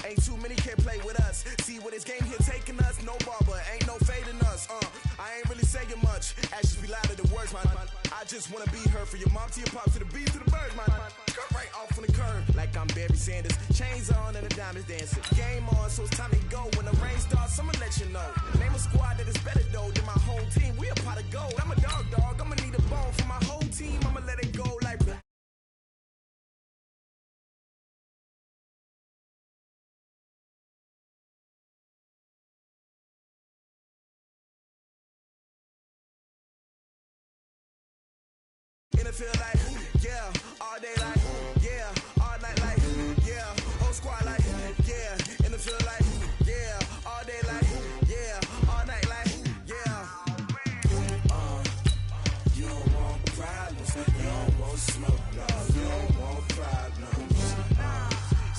Ain't too many can play with us. See where this game here taking us. No barber, ain't no fading us. I ain't really saying much. Actions be louder than words, man. I just wanna be heard from your mom to your pop to the beat to the birds, man. Cut right off on the curb like I'm Barry Sanders. Chains on and the diamonds dancing. Game on, so it's time to go. When the rain starts, I'ma let you know. Name a squad that is better though than my whole team. We a pot of gold. I'm a dog. I'ma need a bone for my whole team. I'ma let it go like. And it feel like, yeah, all day like, yeah, all night like, yeah, whole squad like, yeah, and it feel like, yeah, all day like, yeah, all night like, yeah. You don't want problems, you don't want smoke, no, you don't want problems.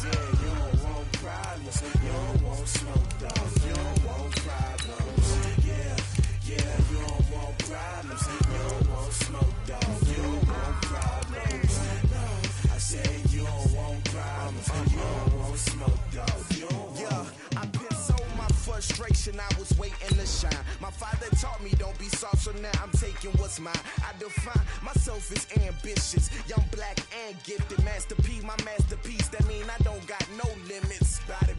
Yeah, you don't want problems, you don't want smoke, no, you don't want problems. Yeah, you don't want problems, you don't want smoke, dog. I said you don't want problems, you don't want smoke, dog. Yeah, I pissed so my frustration, I was waiting to shine. My father taught me don't be soft, so now I'm taking what's mine. I define myself as ambitious, young, black, and gifted. Master P, my masterpiece, that mean I don't got no limits. Bout it,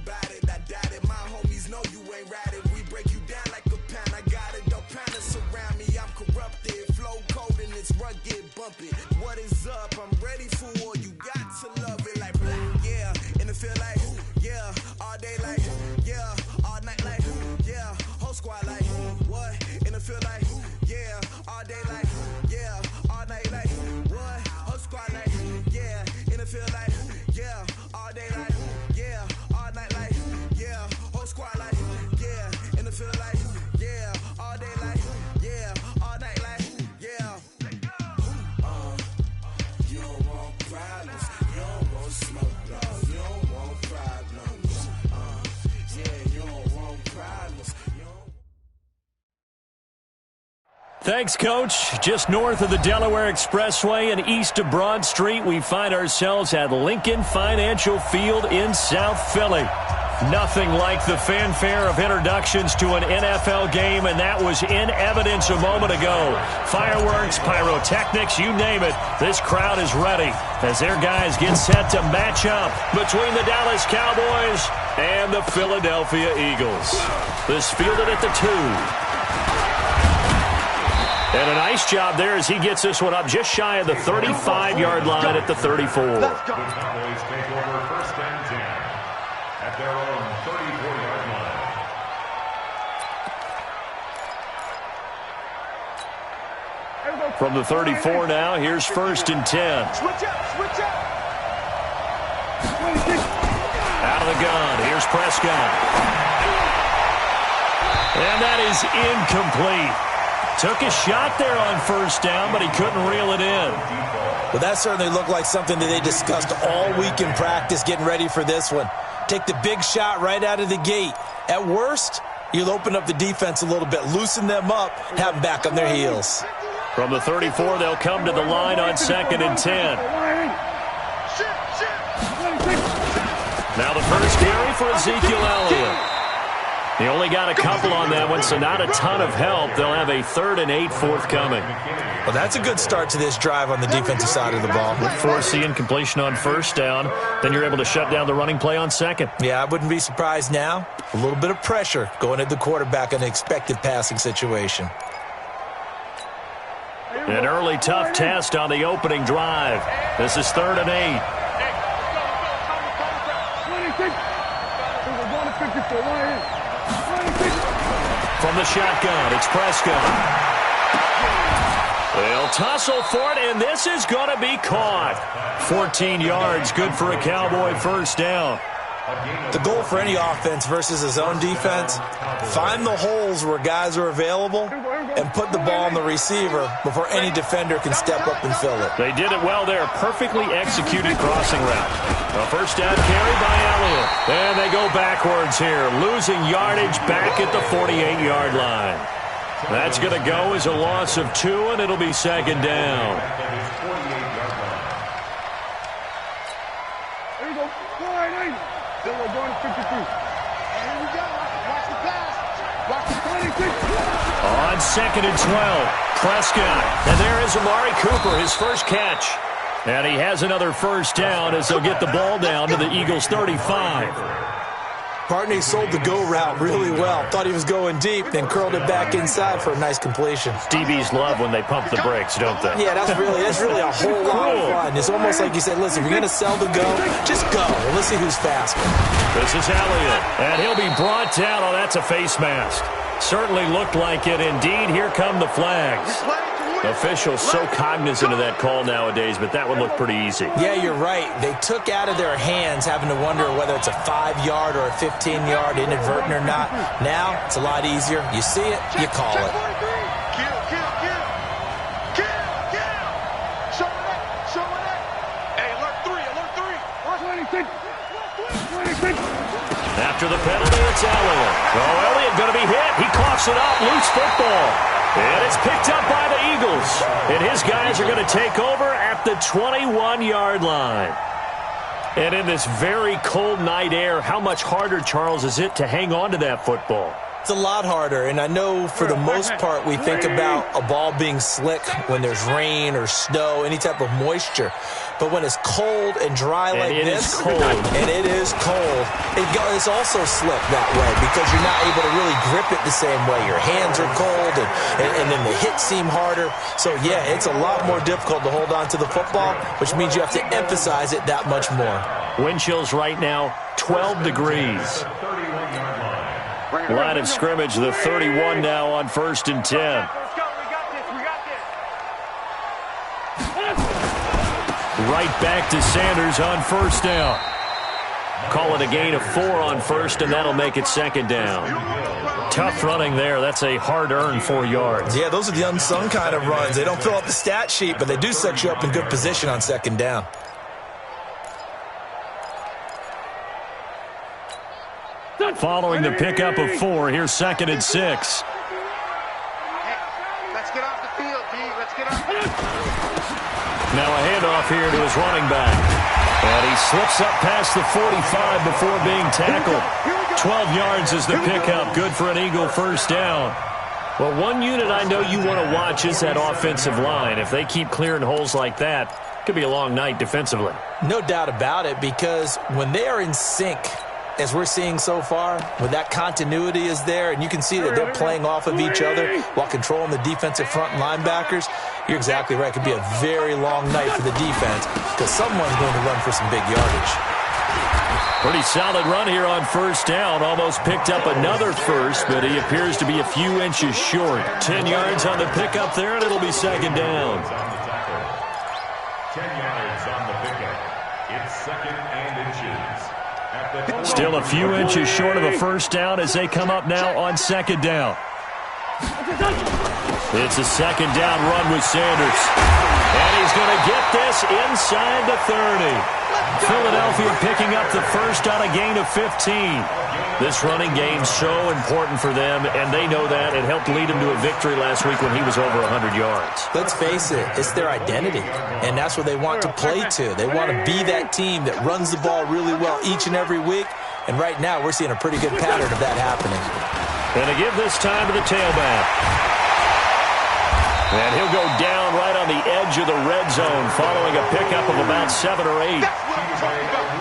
I doubt it. My homies know you ain't ratted. We break you down like a pound, I got it. Don't panic surround me, I'm corrupted. Flow cold and it's rugged, bumpy. What is up? I'm ready for war. You got to love it like black, yeah. And it feel like, yeah, all day like, yeah, all night like, yeah, whole squad like, what? And it feel like, yeah, all day like, yeah, all night like, what? Whole squad like, yeah, and it feel like, yeah, all day like, yeah, all night like, yeah, whole squad like, yeah, and it feel like, yeah, all day like, yeah, all night like, yeah. You don't want problems, you don't want smoke, no, you don't want problems. Yeah, you don't want problems. Thanks, Coach. Just north of the Delaware Expressway and east of Broad Street, we find ourselves at Lincoln Financial Field in South Philly. Nothing like the fanfare of introductions to an NFL game, and that was in evidence a moment ago. Fireworks, pyrotechnics, you name it. This crowd is ready as their guys get set to match up between the Dallas Cowboys and the Philadelphia Eagles. This fielded at the 2. And a nice job there as he gets this one up just shy of the 35-yard line at the 34. Let's go. The Cowboys take over first and 10 at their own 34-yard line. From the 34 now, here's first and 10. Switch up. Out of the gun, here's Prescott. And that is incomplete. Took a shot there on first down, but he couldn't reel it in. Well, that certainly looked like something that they discussed all week in practice, getting ready for this one. Take the big shot right out of the gate. At worst, you'll open up the defense a little bit, loosen them up, have them back on their heels. From the 34, they'll come to the line on second and 10. Now the first carry for Ezekiel Elliott. He only got a couple on that one, so not a ton of help. They'll have a 3rd and 8 forthcoming. Well, that's a good start to this drive on the defensive side of the ball. With foreseeing completion on first down, then you're able to shut down the running play on second. Yeah, I wouldn't be surprised now. A little bit of pressure going at the quarterback in an expected passing situation. An early tough test on the opening drive. This is 3rd and 8. From the shotgun, it's Prescott. They'll tussle for it, and this is going to be caught. 14 yards, good for a Cowboy first down. The goal for any offense versus his own defense, find the holes where guys are available and put the ball on the receiver before any defender can step up and fill it. They did it well there. Perfectly executed crossing route. A first down carry by Elliott. And they go backwards here, losing yardage back at the 48-yard line. That's going to go as a loss of 2, and it'll be second down. we're going to 53. And here we go. Watch the pass. Watch the 26. On 2nd and 12, Prescott. And there is Amari Cooper, his first catch. And he has another first down as they'll get the ball down to the Eagles' 35. Partney sold the go route really well. Thought he was going deep, then curled it back inside for a nice completion. DBs love when they pump the brakes, don't they? Yeah, that's really a whole lot of fun. It's almost like you said, listen, if you're going to sell the go, just go. And let's see who's faster. This is Elliott, and he'll be brought down. Oh, that's a face mask. Certainly looked like it. Indeed, here come the flags. Officials so cognizant of that call nowadays, but that would look pretty easy. Yeah, you're right. They took out of their hands having to wonder whether it's a 5-yard or a 15-yard, inadvertent or not. Now, it's a lot easier. You see it, you call it. After the penalty, it's Elliott. Oh, Elliott going to be hit. He coughs it up. Loose football. And it's picked up by the Eagles. And his guys are going to take over at the 21-yard line. And in this very cold night air, how much harder, Charles, is it to hang on to that football? It's a lot harder, and I know for the most part we think about a ball being slick when there's rain or snow, any type of moisture. But when it's cold and dry like this, and it is cold, it's also slick that way because you're not able to really grip it the same way. Your hands are cold, and then the hits seem harder. So, yeah, it's a lot more difficult to hold on to the football, which means you have to emphasize it that much more. Wind chills right now, 12 degrees. Line of scrimmage, the 31 now on 1st and 10. Right back to Sanders on 1st down. Call it a gain of 4 on 1st, and that'll make it 2nd down. Tough running there. That's a hard-earned 4 yards. Yeah, those are the unsung kind of runs. They don't fill up the stat sheet, but they do set you up in good position on 2nd down. Following the pickup of 4, here's 2nd and 6. Let's get off the field, D. Let's get off the field. Now a handoff here to his running back. And he slips up past the 45 before being tackled. 12 yards is the pickup. Good for an Eagle first down. Well, one unit I know you want to watch is that offensive line. If they keep clearing holes like that, it could be a long night defensively. No doubt about it, because when they are in sync, as we're seeing so far, when that continuity is there, and you can see that they're playing off of each other while controlling the defensive front and linebackers, you're exactly right. It could be a very long night for the defense because someone's going to run for some big yardage. Pretty solid run here on 1st down. Almost picked up another first, but he appears to be a few inches short. 10 yards on the pickup there, and it'll be 2nd down. 10 yards on the pickup. It's 2nd and inches. Still a few inches short of a first down as they come up now on 2nd down. It's a 2nd down run with Sanders. And he's going to get this inside the 30. Philadelphia picking up the first on a gain of 15. This running game's so important for them, and they know that. It helped lead him to a victory last week when he was over 100 yards. Let's face it, it's their identity, and that's what they want to play to. They want to be that team that runs the ball really well each and every week, and right now we're seeing a pretty good pattern of that happening. And to give this time to the tailback. And he'll go down right on the edge of the red zone following a pickup of about 7 or 8.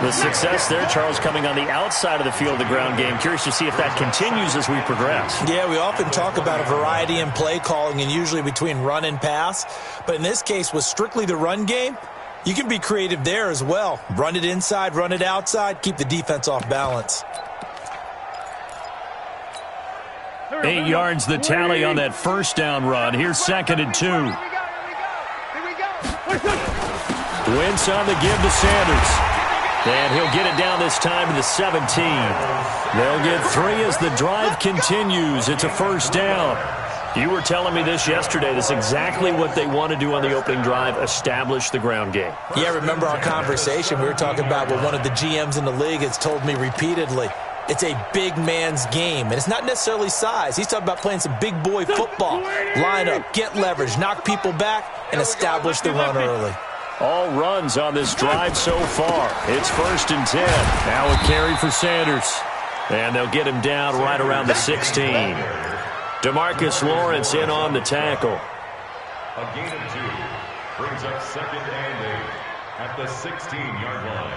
The success there, Charles, coming on the outside of the field of the ground game. Curious to see if that continues as we progress. Yeah, we often talk about a variety in play calling and usually between run and pass. But in this case, with strictly the run game, you can be creative there as well. Run it inside, run it outside, keep the defense off balance. 8 yards the tally on that first down run. Here's 2nd and 2. Wentz on the give to Sanders. And he'll get it down this time to the 17. They'll get 3 as the drive continues. It's a first down. You were telling me this yesterday. This is exactly what they want to do on the opening drive, establish the ground game. Yeah, remember our conversation. We were talking about what one of the GMs in the league has told me repeatedly. It's a big man's game, and it's not necessarily size. He's talking about playing some big boy football. Line up, get leverage, knock people back, and establish the run early. All runs on this drive so far. It's 1st and 10. Now a carry for Sanders. And they'll get him down right around the 16. DeMarcus Lawrence in on the tackle. A gain of 2 brings up 2nd and 8 at the 16-yard line.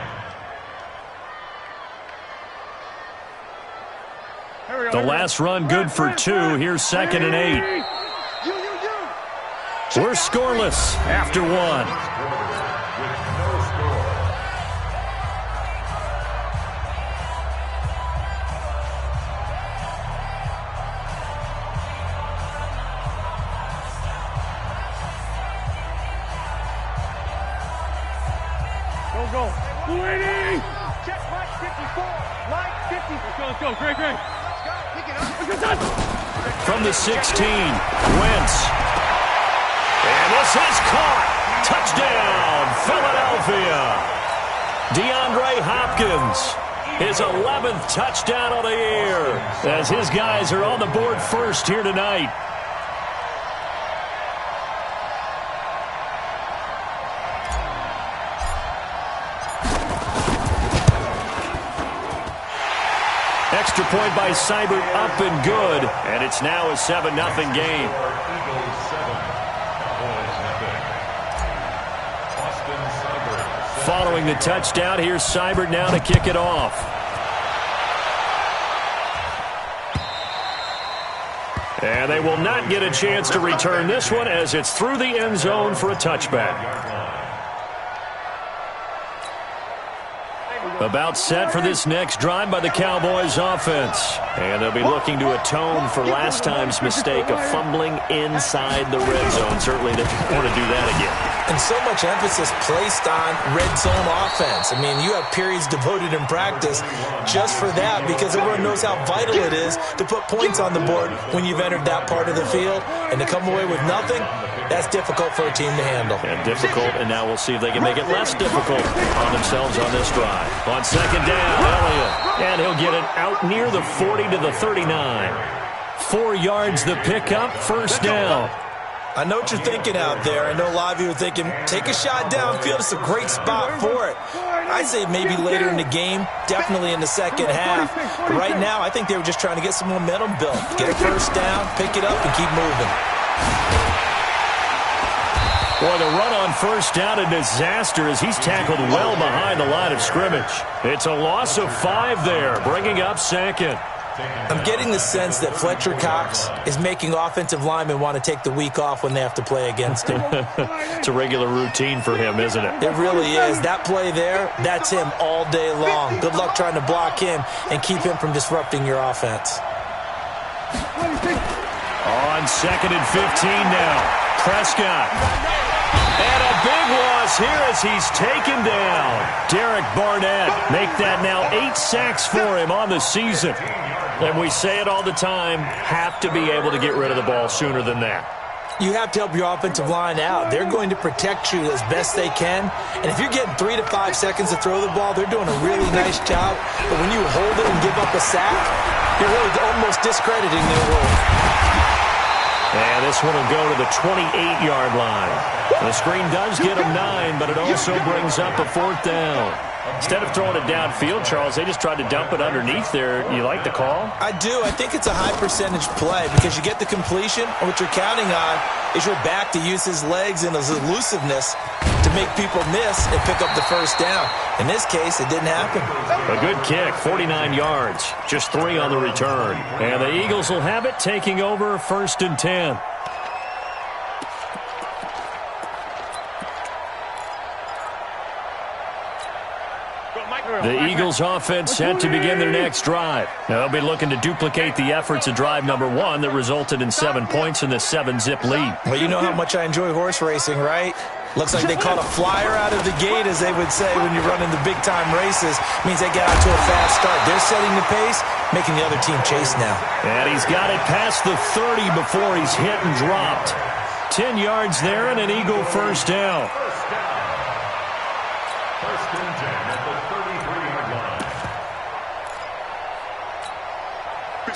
The last run good for 2. Here's 2nd and 8. We're scoreless after 1. Go. 280. Check Mike 54. Mike 50. Let's go. Great. From the 16, Wentz. And this is caught. Touchdown, Philadelphia. DeAndre Hopkins, his 11th touchdown of the year, as his guys are on the board first here tonight. Extra point by Seibert, up and good, and it's now a 7-0 game. Following the touchdown, here's Seibert now to kick it off. And they will not get a chance to return this one as it's through the end zone for a touchback. About set for this next drive by the Cowboys offense. And they'll be looking to atone for last time's mistake of fumbling inside the red zone. Certainly they want to do that again. And so much emphasis placed on red zone offense. I mean, you have periods devoted in practice just for that because everyone knows how vital it is to put points on the board when you've entered that part of the field. And to come away with nothing, that's difficult for a team to handle. And difficult, and now we'll see if they can make it less difficult on themselves on this drive. On 2nd down, Elliott. And he'll get it out near the 40 to the 39. 4 yards the pickup, 1st down. I know what you're thinking out there. I know a lot of you are thinking, take a shot downfield. It's a great spot for it. I say maybe later in the game, definitely in the second half. But right now, I think they were just trying to get some momentum built. Get a 1st down, pick it up, and keep moving. Boy, the run on 1st down, a disaster as he's tackled well behind the line of scrimmage. It's a loss of 5 there, bringing up 2nd. I'm getting the sense that Fletcher Cox is making offensive linemen want to take the week off when they have to play against him. It's a regular routine for him, isn't it? It really is. That play there, that's him all day long. Good luck trying to block him and keep him from disrupting your offense. On 2nd and 15 now. Prescott. And a big loss here as he's taken down. Derek Barnett. Make that now 8 sacks for him on the season. And we say it all the time, have to be able to get rid of the ball sooner than that. You have to help your offensive line out. They're going to protect you as best they can. And if you're getting 3 to 5 seconds to throw the ball, they're doing a really nice job. But when you hold it and give up a sack, you're really almost discrediting their role. And this one will go to the 28-yard line. The screen does get him 9, but it also brings up a 4th down. Instead of throwing it downfield, Charles, they just tried to dump it underneath there. You like the call? I do. I think it's a high percentage play because you get the completion, and what you're counting on is your back to use his legs and his elusiveness to make people miss and pick up the 1st down. In this case, it didn't happen. A good kick, 49 yards, just 3 on the return. And the Eagles will have it, taking over 1st and 10. The Eagles offense set to begin their next drive. Now they'll be looking to duplicate the efforts of drive number 1 that resulted in 7 points in the 7-zip lead. Well, you know how much I enjoy horse racing, right? Looks like they caught a flyer out of the gate, as they would say when you're running the big-time races. Means they get out to a fast start. They're setting the pace, making the other team chase now. And he's got it past the 30 before he's hit and dropped. 10 yards there and an Eagle 1st down. First and 10 at the 33-yard line.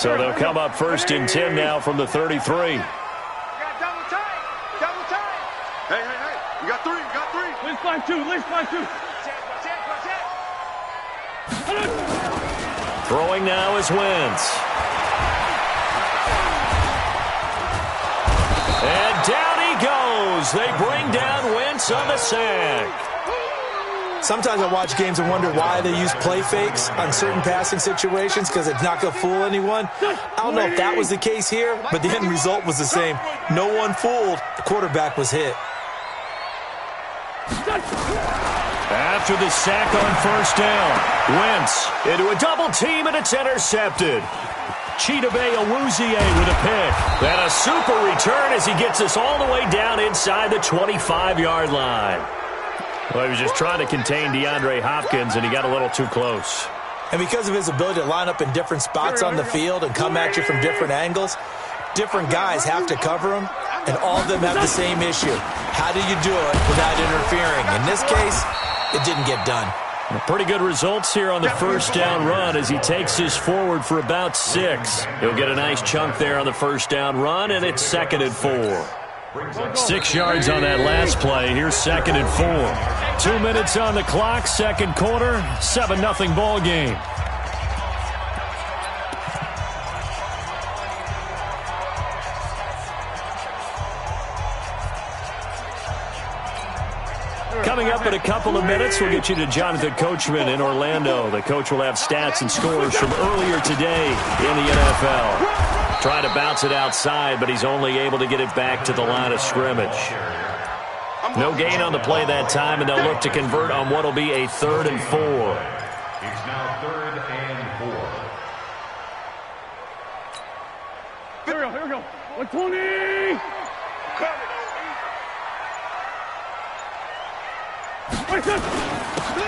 So they'll come up 1st and 10 now from the 33. Double time. Double time. Hey. You got 3. Line two. Throwing now is Wentz. And down he goes. They bring down Wentz on the sack. Sometimes I watch games and wonder why they use play fakes on certain passing situations because it's not going to fool anyone. I don't know if that was the case here, but the end result was the same. No one fooled. The quarterback was hit. After the sack on first down, Wentz into a double team, and it's intercepted. Chidobe Awuzie with a pick. And a super return as he gets us all the way down inside the 25-yard line. Well, he was just trying to contain DeAndre Hopkins, and he got a little too close. And because of his ability to line up in different spots on the field and come at you from different angles, different guys have to cover him, and all of them have the same issue. How do you do it without interfering? In this case, it didn't get done. Pretty good results here on the first down run as he takes us forward for about 6. He'll get a nice chunk there on the first down run, and it's 2nd and 4. 6 yards on that last play. Here's 2nd and 4. 2 minutes on the clock, second quarter, 7-0 ball game. Coming up in a couple of minutes, we'll get you to Jonathan Coachman in Orlando. The coach will have stats and scores from earlier today in the NFL. Trying to bounce it outside, but he's only able to get it back to the line of scrimmage. No gain on the play that time, and they'll look to convert on what will be a 3rd and 4. It's now 3rd and 4. Here we go. 120.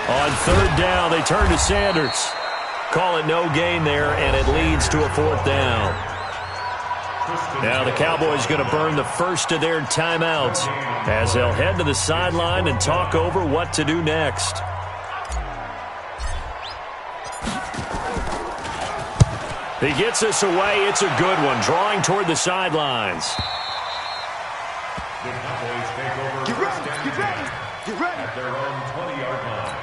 On 3rd down, they turn to Sanders. Call it no gain there, and it leads to a 4th down. Now the Cowboys going to burn the first of their timeouts as they'll head to the sideline and talk over what to do next. He gets us away. It's a good one, drawing toward the sidelines. The Cowboys take over first and 10 at their own 20-yard line.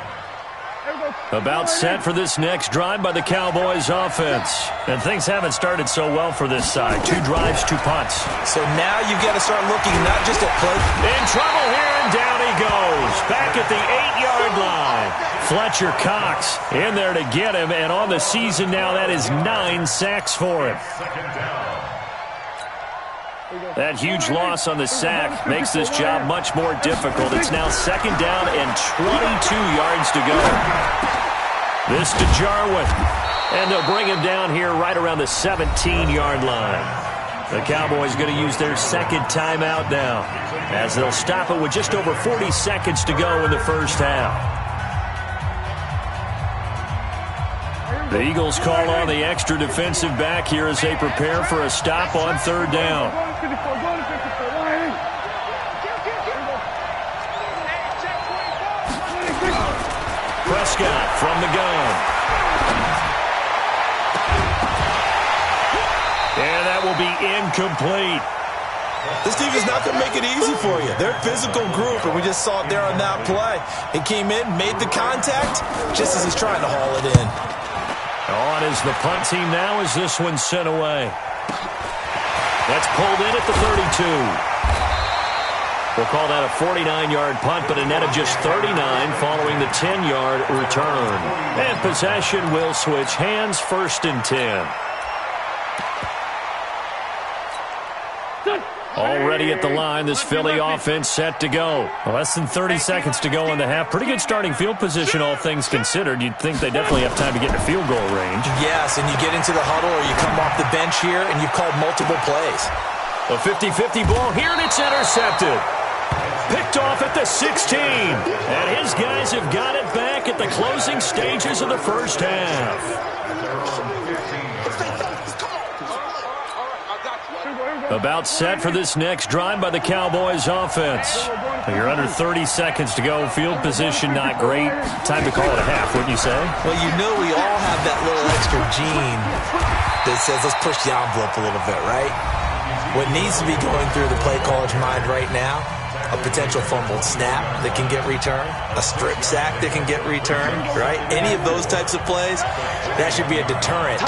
About set for this next drive by the Cowboys offense. And things haven't started so well for this side. 2 drives, 2 punts. So now you've got to start looking not just at play. In trouble here, and down he goes. Back at the 8-yard line. Fletcher Cox in there to get him. And on the season now, that is 9 sacks for him. Second down. That huge loss on the sack makes this job much more difficult. It's now 2nd down and 22 yards to go. This to Jarwin. And they'll bring him down here right around the 17-yard line. The Cowboys going to use their 2nd timeout now as they'll stop it with just over 40 seconds to go in the first half. The Eagles call on the extra defensive back here as they prepare for a stop on 3rd down. Prescott from the gun. And that will be incomplete. This team is not going to make it easy for you. They're a physical group, and we just saw it there on that play. He came in, made the contact, just as he's trying to haul it in. On is the punt team now as this one's sent away. That's pulled in at the 32. We'll call that a 49-yard punt, but a net of just 39 following the 10-yard return. And possession will switch hands, 1st and 10. Already at the line, this Philly offense set to go. Less than 30 seconds to go in the half. Pretty good starting field position, all things considered. You'd think they definitely have time to get into field goal range. Yes, and you get into the huddle or you come off the bench here and you've called multiple plays. A 50-50 ball here, and it's intercepted. Picked off at the 16. And his guys have got it back at the closing stages of the first half. About set for this next drive by the Cowboys offense. You're under 30 seconds to go. Field position not great. Time to call it a half, wouldn't you say? Well, you know we all have that little extra gene that says let's push the envelope a little bit, right? What needs to be going through the play caller's mind right now a potential fumbled snap that can get returned, a strip sack that can get returned, right? Any of those types of plays, that should be a deterrent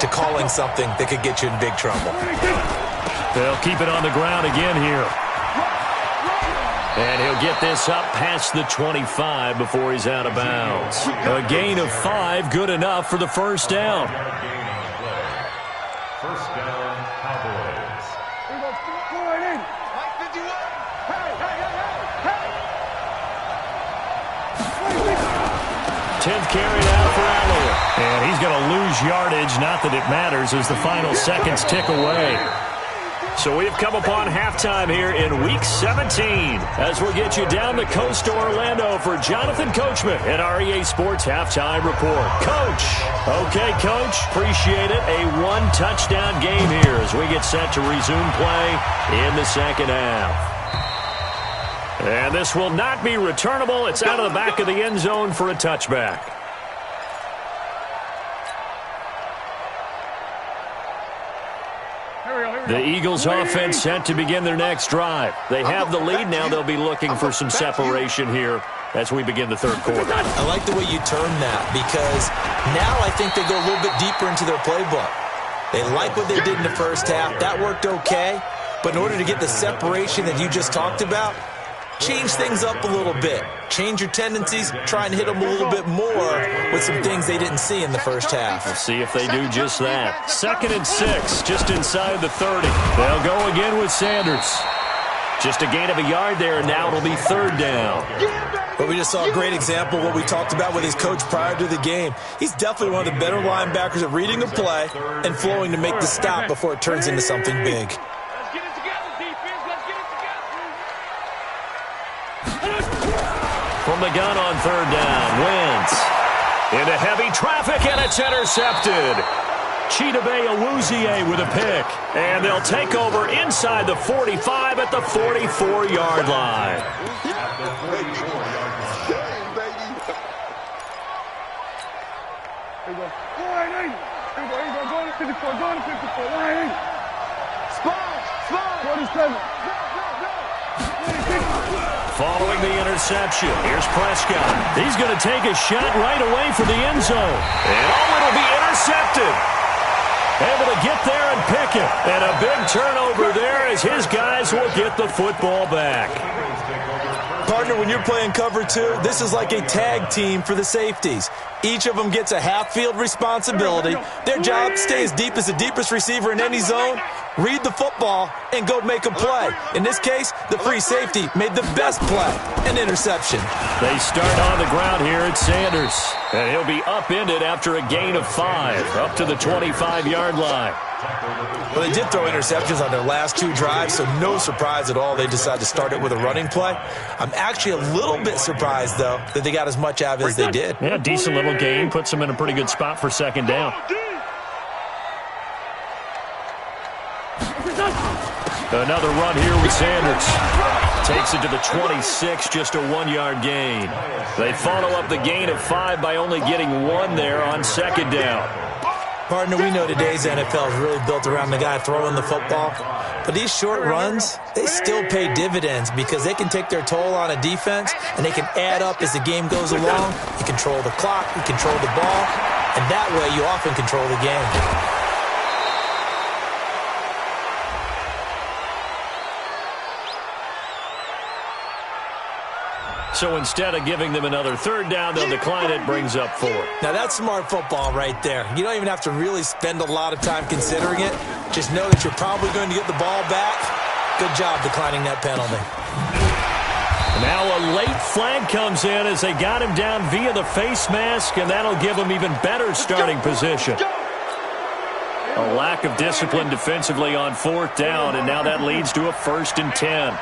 to calling something that could get you in big trouble. They'll keep it on the ground again here. And he'll get this up past the 25 before he's out of bounds. A gain of 5, good enough for the first down. First down, Cowboys. 10th carry now for Allen. And he's going to lose yardage. Not that it matters as the final seconds tick away. So we've come upon halftime here in Week 17 as we'll get you down the coast to Orlando for Jonathan Coachman at our EA Sports Halftime Report. Coach. Okay, Coach. Appreciate it. A one-touchdown game here as we get set to resume play in the second half. And this will not be returnable. It's out of the back of the end zone for a touchback. The Eagles offense set to begin their next drive. They have the lead now. They'll be looking for some separation here as we begin the third quarter. I like the way you term that because now I think they go a little bit deeper into their playbook. They like what they did in the first half. That worked okay. But in order to get the separation that you just talked about, change things up a little bit. Change your tendencies. Try and hit them a little bit more with some things they didn't see in the first half. We'll see if they do just that. 2nd and 6, just inside the 30. They'll go again with Sanders. Just a gain of a yard there, and now it'll be 3rd down. But we just saw a great example of what we talked about with his coach prior to the game. He's definitely one of the better linebackers at reading a play and flowing to make the stop before it turns into something big. From the gun on 3rd down, Wentz into heavy traffic, and it's intercepted. Chidobe Awuzie with a pick, and they'll take over inside the 45 at the 44-yard line. Following the interception, here's Prescott. He's going to take a shot right away for the end zone. And it'll be intercepted. Able to get there and pick it. And a big turnover there as his guys will get the football back. Partner, when you're playing cover 2, this is like a tag team for the safeties. Each of them gets a half-field responsibility. Their job, stay as deep as the deepest receiver in any zone, read the football, and go make a play. In this case, the free safety made the best play, an interception. They start on the ground here at Sanders. And he'll be upended after a gain of 5, up to the 25-yard line. Well, they did throw interceptions on their last 2 drives, so no surprise at all they decided to start it with a running play. I'm actually a little bit surprised, though, that they got as much out of it as they did. Yeah, decent little gain. Puts them in a pretty good spot for 2nd down. Another run here with Sanders. Takes it to the 26, just a 1-yard gain. They follow up the gain of 5 by only getting 1 there on 2nd down. Partner, we know today's NFL is really built around the guy throwing the football. But these short runs, they still pay dividends because they can take their toll on a defense and they can add up as the game goes along. You control the clock, you control the ball, and that way you often control the game. So instead of giving them another 3rd down, they'll decline it, brings up 4. Now that's smart football right there. You don't even have to really spend a lot of time considering it. Just know that you're probably going to get the ball back. Good job declining that penalty. Now a late flag comes in as they got him down via the face mask, and that'll give him even better starting position. A lack of discipline defensively on 4th down, and now that leads to a 1st and 10.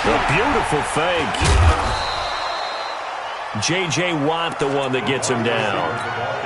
A beautiful fake. J.J. Watt the one that gets him down.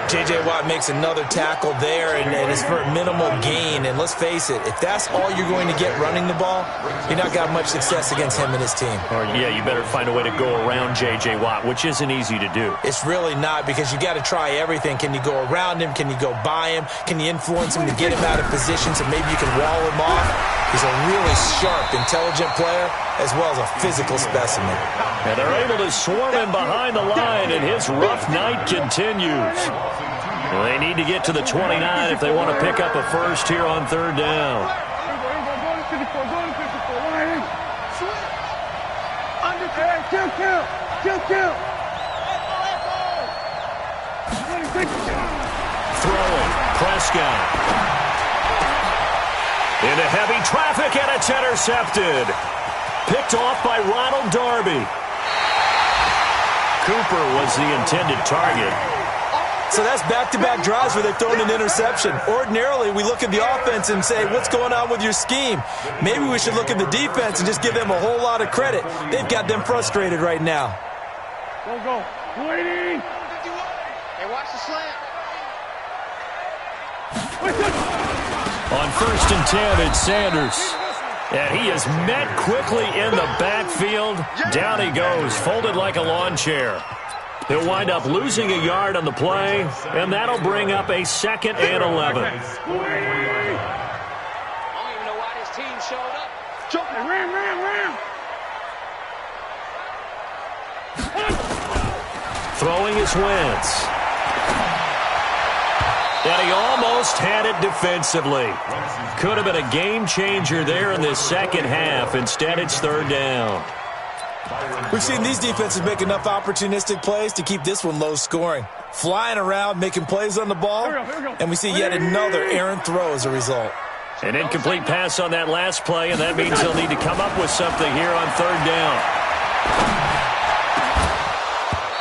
J.J. Watt makes another tackle there, and it's for a minimal gain. And let's face it, if that's all you're going to get running the ball, you're not got much success against him and his team. Or, yeah, you better find a way to go around J.J. Watt, which isn't easy to do. It's really not, because you got to try everything. Can you go around him? Can you go by him? Can you influence him to get him out of position so maybe you can wall him off? He's a really sharp, intelligent player, as well as a physical specimen. And they're able to swarm him behind the line, and his rough night continues. They need to get to the 29 if they want to pick up a first here on third down. Throwing, Prescott. Into heavy traffic, and it's intercepted. Picked off by Ronald Darby. Cooper was the intended target. So that's back-to-back drives where they've thrown an interception. Ordinarily, we look at the offense and say, what's going on with your scheme? Maybe we should look at the defense and just give them a whole lot of credit. They've got them frustrated right now. Go. Waiting. Hey, watch the slant. On 1st and 10, it's Sanders. And he is met quickly in the backfield. Down he goes, folded like a lawn chair. He'll wind up losing a yard on the play, and that'll bring up a 2nd and 11. I don't even know why this team showed up. Jumping, ram. Throwing his Wentz. And he almost had it defensively. Could have been a game changer there in this second half. Instead, it's third down. We've seen these defenses make enough opportunistic plays to keep this one low scoring. Flying around, making plays on the ball, and we see yet another errant throw as a result. An incomplete pass on that last play, and that means they'll need to come up with something here on third down.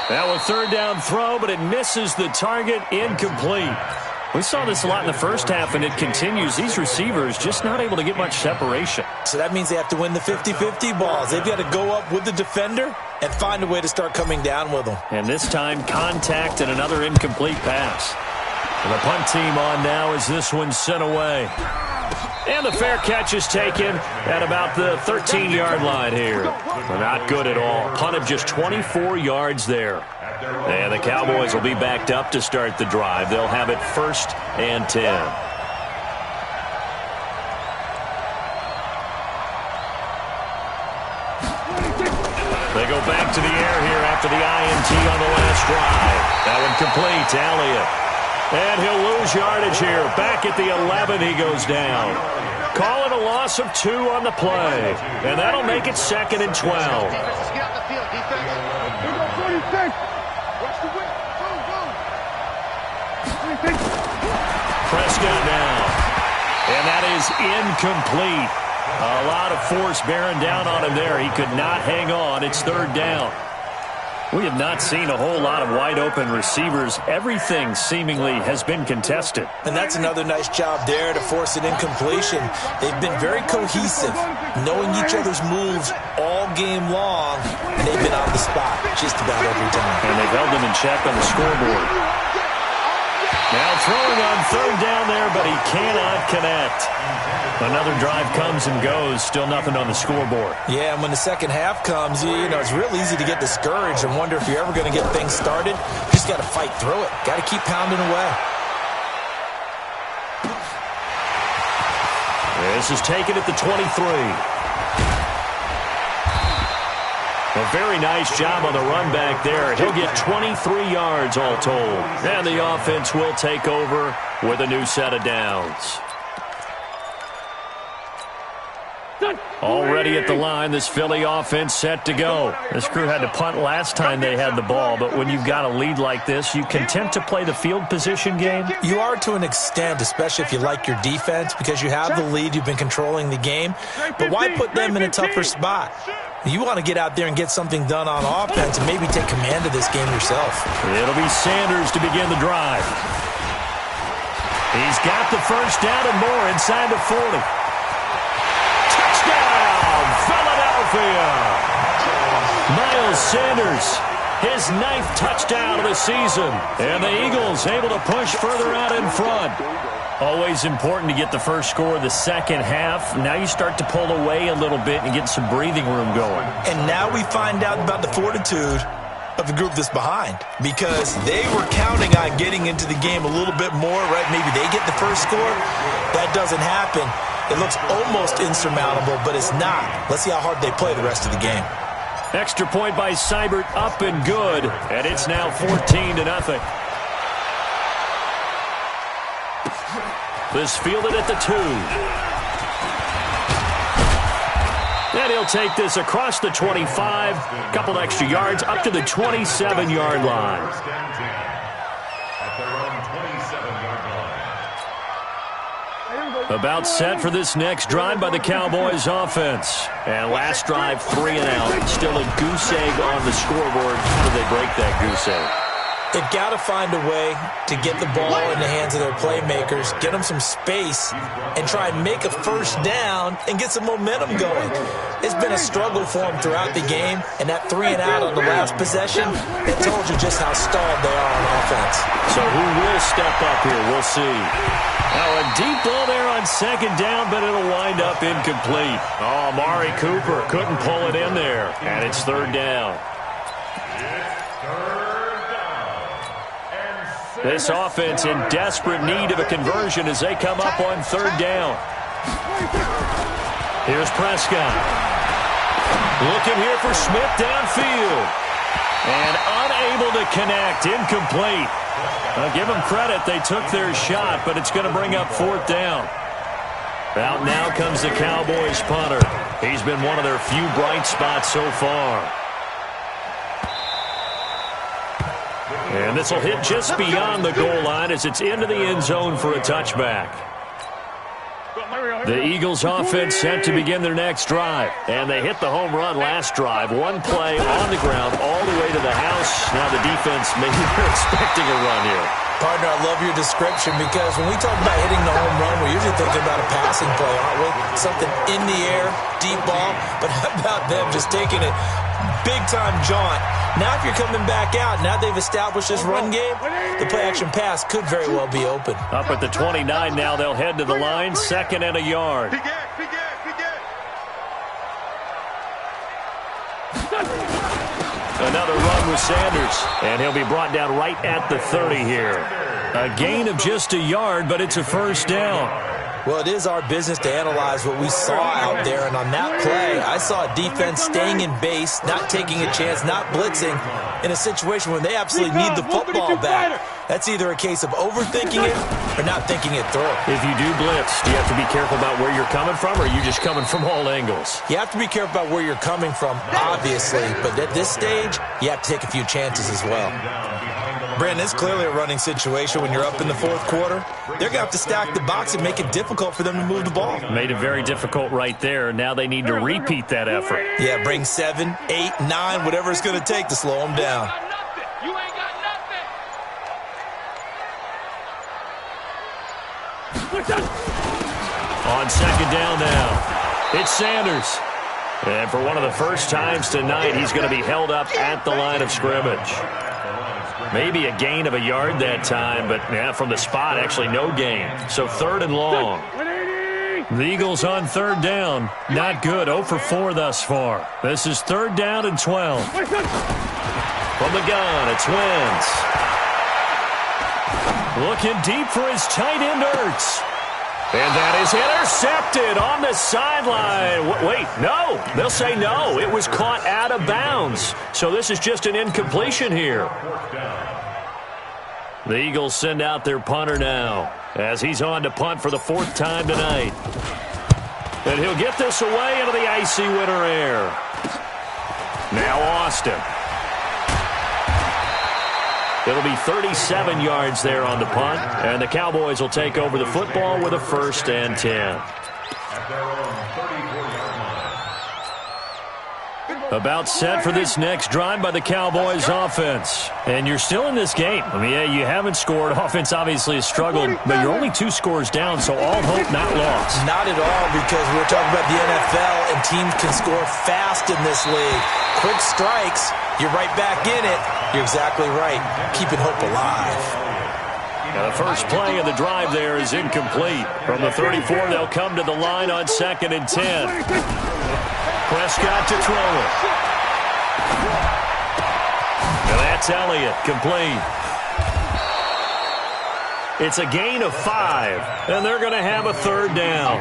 That was third down throw, but it misses the target, incomplete. We saw this a lot in the first half, and it continues. These receivers just not able to get much separation. So that means they have to win the 50-50 balls. They've got to go up with the defender and find a way to start coming down with them. And this time, contact and another incomplete pass. And the punt team on now as this one's sent away. And the fair catch is taken at about the 13-yard line here. Not good at all. Punt of just 24 yards there. And the Cowboys will be backed up to start the drive. They'll have it 1st and 10. They go back to the air here after the INT on the last drive. That one complete to Elliott. And he'll lose yardage here. Back at the 11, he goes down. Call it a loss of 2 on the play. And that'll make it 2nd and 12. Get out the field, defense. Prescott now. And that is incomplete. A lot of force bearing down on him there. He could not hang on. It's third down. We have not seen a whole lot of wide-open receivers. Everything seemingly has been contested. And that's another nice job there to force an incompletion. They've been very cohesive, knowing each other's moves all game long, and they've been on the spot just about every time. And they've held them in check on the scoreboard. Now throwing on third down there, but he cannot connect. Another drive comes and goes, still nothing on the scoreboard. Yeah, and when the second half comes, you know, it's real easy to get discouraged and wonder if you're ever going to get things started. You just got to fight through it. Got to keep pounding away. This is taken at the 23. A very nice job on the run back there. He'll get 23 yards all told. And the offense will take over with a new set of downs. Already at the line, this Philly offense set to go. This crew had to punt last time they had the ball, but when you've got a lead like this, you content to play the field position game? You are to an extent, especially if you like your defense, because you have the lead, you've been controlling the game. But why put them in a tougher spot? You want to get out there and get something done on offense and maybe take command of this game yourself. It'll be Sanders to begin the drive. He's got the first down and more inside the 40. Touchdown, Philadelphia! Miles Sanders his 9th touchdown of the season. And the Eagles able to push further out in front. Always important to get the first score of the second half. Now you start to pull away a little bit and get some breathing room going. And now we find out about the fortitude of the group that's behind, because they were counting on getting into the game a little bit more, right? Maybe they get the first score. That doesn't happen. It looks almost insurmountable, but it's not. Let's see how hard they play the rest of the game. Extra point by Seibert, up and good, and it's now 14-0. This fielded at the 2. And he'll take this across the 25, couple extra yards, up to the 27-yard line. About set for this next drive by the Cowboys offense. And last drive, 3 and out. Still a goose egg on the scoreboard. How do they break that goose egg? They've got to find a way to get the ball in the hands of their playmakers, get them some space, and try and make a first down and get some momentum going. It's been a struggle for them throughout the game, and that 3 and out on the last possession, it told you just how stalled they are on offense. So who will step up here? We'll see. Now a deep ball there on second down, but it'll wind up incomplete. Oh, Amari Cooper couldn't pull it in there, and it's third down. This offense in desperate need of a conversion as they come up on third down. Here's Prescott. Looking here for Smith downfield. And unable to connect. Incomplete. I'll give them credit. They took their shot, but it's going to bring up fourth down. Out now comes the Cowboys punter. He's been one of their few bright spots so far. And this will hit just beyond the goal line as it's into the end zone for a touchback. The Eagles offense set to begin their next drive. And they hit the home run last drive. One play on the ground all the way to the house. Now the defense, maybe they're expecting a run here. Partner, I love your description, because when we talk about hitting the home run, we're usually thinking about a passing play, aren't we? Something in the air, deep ball. But how about them just taking it big-time jaunt? Now if you're coming back out, now they've established this run game, the play-action pass could very well be open. Up at the 29 now, they'll head to the line, 2nd and a yard. Another run with Sanders, and he'll be brought down right at the 30 here. A gain of just a yard, but it's a first down. Well, it is our business to analyze what we saw out there, and on that play, I saw a defense staying in base, not taking a chance, not blitzing, in a situation where they absolutely need the football back. That's either a case of overthinking it or not thinking it through. If you do blitz, do you have to be careful about where you're coming from, or are you just coming from all angles? You have to be careful about where you're coming from, obviously, but at this stage, you have to take a few chances as well. Brandon, it's clearly a running situation when you're up in the fourth quarter. They're going to have to stack the box and make it difficult for them to move the ball. Made it very difficult right there. Now they need to repeat that effort. Yeah, bring 7, 8, 9, whatever it's going to take to slow them down. You ain't got nothing. On second down now, it's Sanders. And for one of the first times tonight, he's going to be held up at the line of scrimmage. Maybe a gain of a yard that time, but yeah, from the spot, actually no gain. So 3rd and long. The Eagles on third down. Not good. 0 for 4 thus far. This is 3rd down and 12. From the gun, it's Wentz. Looking deep for his tight end, Ertz. And that is intercepted on the sideline. Wait, no. They'll say no. It was caught out of bounds. So this is just an incompletion here. The Eagles send out their punter now as he's on to punt for the 4th time tonight. And he'll get this away into the icy winter air. Now Austin. It'll be 37 yards there on the punt, and the Cowboys will take over the football with a 1st and 10. About set for this next drive by the Cowboys offense. And you're still in this game. I mean, yeah, you haven't scored. Offense obviously has struggled, but you're only 2 scores down, so all hope not lost. Not at all, because we're talking about the NFL, and teams can score fast in this league. Quick strikes, you're right back in it. You're exactly right. Keeping hope alive. Now the first play of the drive there is incomplete. From the 34, they'll come to the line on 2nd and 10. Prescott to throw it. And that's Elliott, complete. It's a gain of 5, and they're going to have a 3rd down.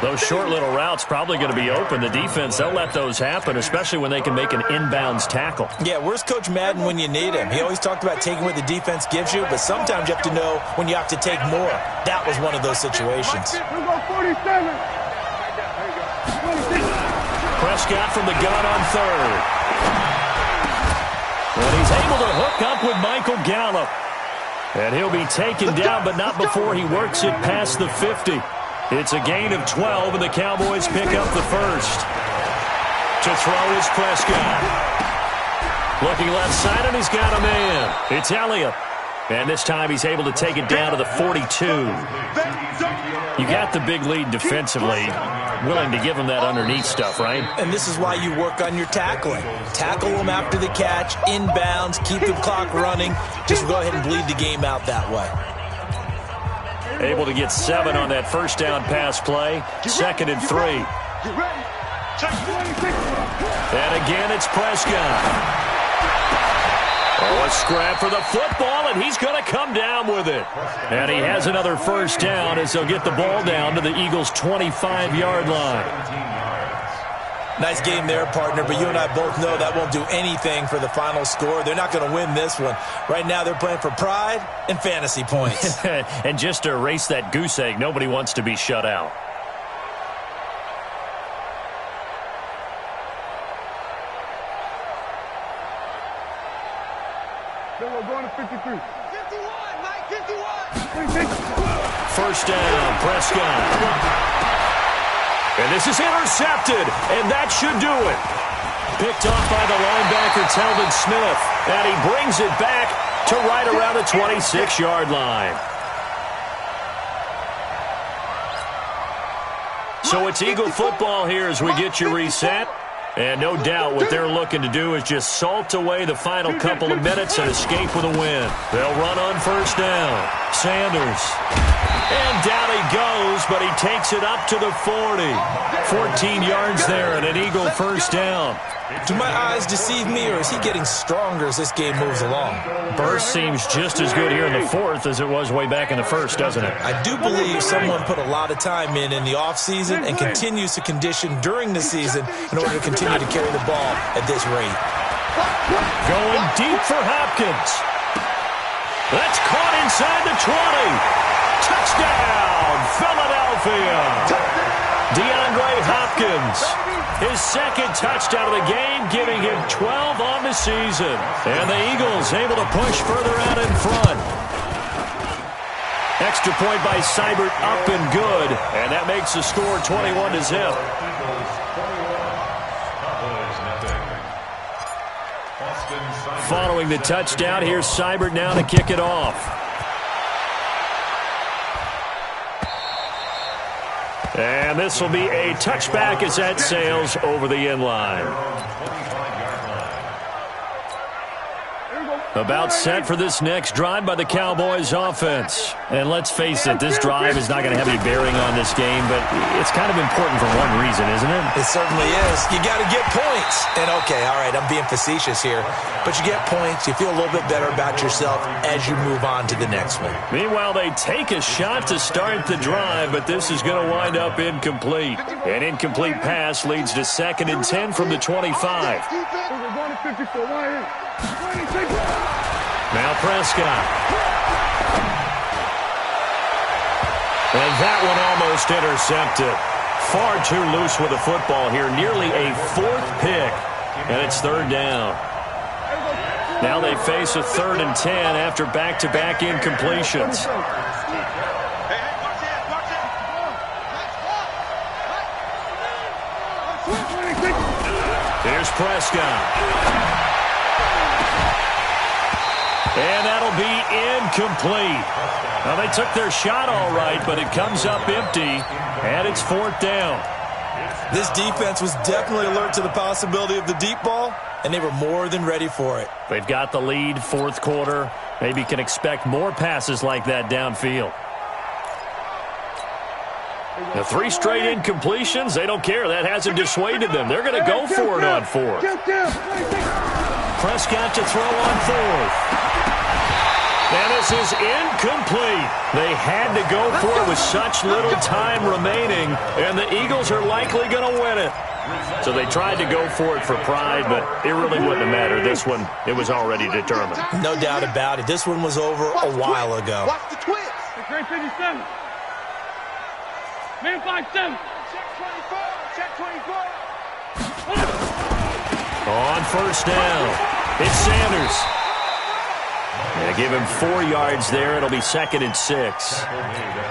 Those short little routes probably going to be open. The defense, they'll let those happen, especially when they can make an inbounds tackle. Yeah, where's Coach Madden when you need him? He always talked about taking what the defense gives you, but sometimes you have to know when you have to take more. That was one of those situations. Prescott from the gun on 3rd. And he's able to hook up with Michael Gallup. And he'll be taken down, but not before he works it past the 50. It's a gain of 12, and the Cowboys pick up the first. To throw is Prescott. Looking left side, and he's got a man. It's Elliott. And this time he's able to take it down to the 42. You got the big lead defensively. Willing to give him that underneath stuff, right? And this is why you work on your tackling. Tackle them after the catch, inbounds, keep the clock running. Just go ahead and bleed the game out that way. Able to get 7 on that first down pass play. 2nd and 3. And again, it's Prescott. Oh, a scrap for the football, and he's going to come down with it. And he has another first down as they'll get the ball down to the Eagles' 25-yard line. Nice game there, partner, but you and I both know that won't do anything for the final score. They're not going to win this one. Right now, they're playing for pride and fantasy points. And just to erase that goose egg, nobody wants to be shut out. We're going to 53. 51, Mike, 51. First down, Prescott. And this is intercepted, and that should do it. Picked off by the linebacker, Telvin Smith. And he brings it back to right around the 26-yard line. So it's Eagle football here as we get you reset. And no doubt what they're looking to do is just salt away the final couple of minutes and escape with a win. They'll run on first down. Sanders. And down he goes, but he takes it up to the 40. 14 yards there and an Eagle first down. Do my eyes deceive me, or is he getting stronger as this game moves along? Burst seems just as good here in the 4th as it was way back in the 1st, doesn't it? I do believe someone put a lot of time in the offseason and continues to condition during the season in order to continue to carry the ball at this rate. Going deep for Hopkins. That's caught inside the 20. Touchdown, Philadelphia. DeAndre Hopkins, his 2nd touchdown of the game, giving him 12 on the season. And the Eagles able to push further out in front. Extra point by Seibert, up and good. And that makes the score 21-0. Following the touchdown, here's Seibert now to kick it off. And this will be a touchback as that sails over the end line. About set for this next drive by the Cowboys offense. And let's face it, this drive is not going to have any bearing on this game, but it's kind of important for one reason, isn't it? It certainly is. You got to get points. And okay, all right, I'm being facetious here, but you get points, you feel a little bit better about yourself as you move on to the next one. Meanwhile, they take a shot to start the drive, but this is going to wind up incomplete. An incomplete pass leads to 2nd and 10 from the 25. We're going to 54. Now Prescott. And that one almost intercepted. Far too loose with the football here. Nearly a 4th pick. And it's 3rd down. Now they face a 3rd and 10 after back-to-back incompletions. Here's Prescott. And that'll be incomplete. Now, they took their shot all right, but it comes up empty, and it's 4th down. This defense was definitely alert to the possibility of the deep ball, and they were more than ready for it. They've got the lead, 4th quarter. Maybe can expect more passes like that downfield. The 3 straight incompletions, they don't care. That hasn't dissuaded them. They're going to go for it on 4th. Prescott to throw on 4th. And this is incomplete. They had to go for it with such little time remaining, and the Eagles are likely going to win it. So they tried to go for it for pride, but it really wouldn't have mattered. This one, it was already determined. No doubt about it. This one was over a while ago. Watch the twist. Great 57. Man 5-7. Check 24. Check 24. On 1st down, it's Sanders. They give him 4 yards there. It'll be 2nd and 6.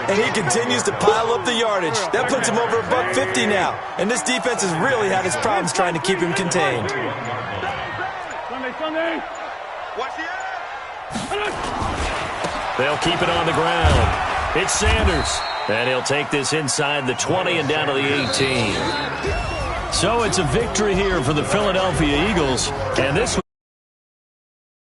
And he continues to pile up the yardage. That puts him over $150 now. And this defense has really had its problems trying to keep him contained. Sunday. Watch the air. They'll keep it on the ground. It's Sanders. And he'll take this inside the 20 and down to the 18. So it's a victory here for the Philadelphia Eagles. And this